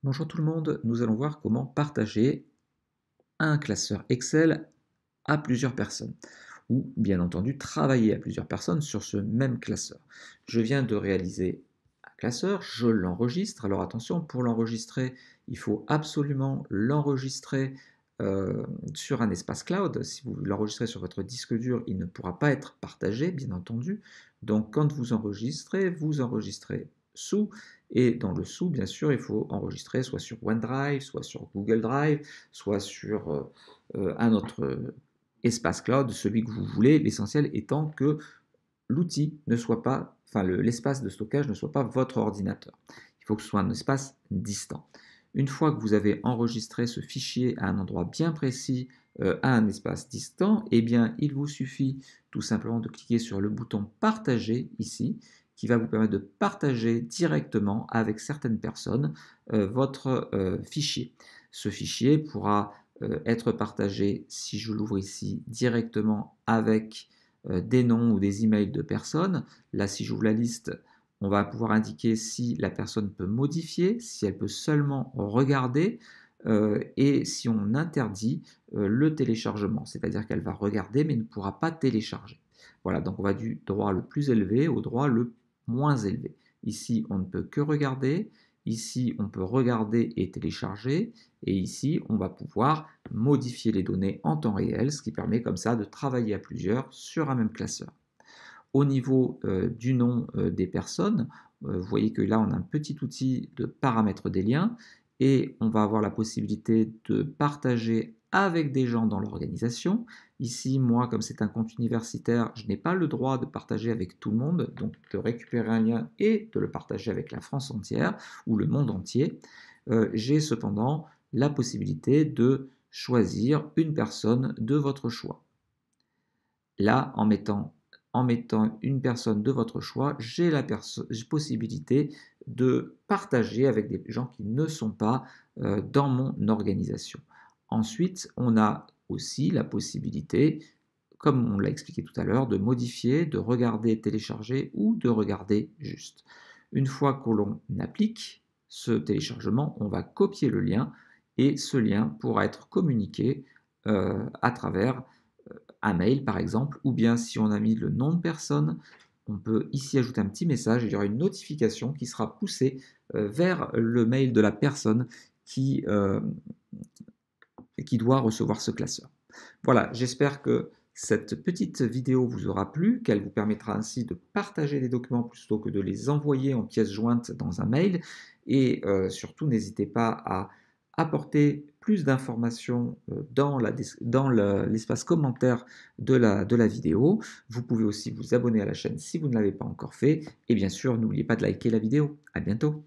Bonjour tout le monde, nous allons voir comment partager un classeur Excel à plusieurs personnes ou bien entendu travailler à plusieurs personnes sur ce même classeur. Je viens de réaliser un classeur, je l'enregistre. Alors attention, pour l'enregistrer, il faut absolument l'enregistrer sur un espace cloud. Si vous l'enregistrez sur votre disque dur, il ne pourra pas être partagé, bien entendu. Donc quand vous enregistrez sous, et dans le sous, bien sûr, il faut enregistrer soit sur OneDrive, soit sur Google Drive, soit sur un autre espace cloud, celui que vous voulez, l'essentiel étant que l'outil ne soit pas, enfin l'espace de stockage ne soit pas votre ordinateur. Il faut que ce soit un espace distant. Une fois que vous avez enregistré ce fichier à un endroit bien précis, à un espace distant, eh bien, il vous suffit tout simplement de cliquer sur le bouton partager ici, qui va vous permettre de partager directement avec certaines personnes votre fichier. Ce fichier pourra être partagé, si je l'ouvre ici, directement avec des noms ou des emails de personnes. Là, si j'ouvre la liste, on va pouvoir indiquer si la personne peut modifier, si elle peut seulement regarder, et si on interdit le téléchargement, c'est-à-dire qu'elle va regarder mais ne pourra pas télécharger. Voilà, donc on va du droit le plus élevé au droit le moins élevé. Ici, on ne peut que regarder, ici, on peut regarder et télécharger, et ici, on va pouvoir modifier les données en temps réel, ce qui permet comme ça de travailler à plusieurs sur un même classeur. Au niveau du nom des personnes, vous voyez que là, on a un petit outil de paramètres des liens et on va avoir la possibilité de partager avec des gens dans l'organisation. Ici, moi, comme c'est un compte universitaire, je n'ai pas le droit de partager avec tout le monde, donc de récupérer un lien et de le partager avec la France entière ou le monde entier. J'ai cependant la possibilité de choisir une personne de votre choix. Là, en mettant une personne de votre choix, j'ai la possibilité de partager avec des gens qui ne sont pas dans mon organisation. Ensuite, on a aussi la possibilité, comme on l'a expliqué tout à l'heure, de modifier, de regarder, télécharger ou de regarder juste. Une fois que l'on applique ce téléchargement, on va copier le lien et ce lien pourra être communiqué à travers un mail par exemple, ou bien si on a mis le nom de personne, on peut ici ajouter un petit message, il y aura une notification qui sera poussée vers le mail de la personne qui doit recevoir ce classeur. Voilà, j'espère que cette petite vidéo vous aura plu, qu'elle vous permettra ainsi de partager les documents plutôt que de les envoyer en pièces jointes dans un mail. Et surtout, n'hésitez pas à apporter plus d'informations dans l'espace commentaire de la vidéo. Vous pouvez aussi vous abonner à la chaîne si vous ne l'avez pas encore fait. Et bien sûr, n'oubliez pas de liker la vidéo. À bientôt.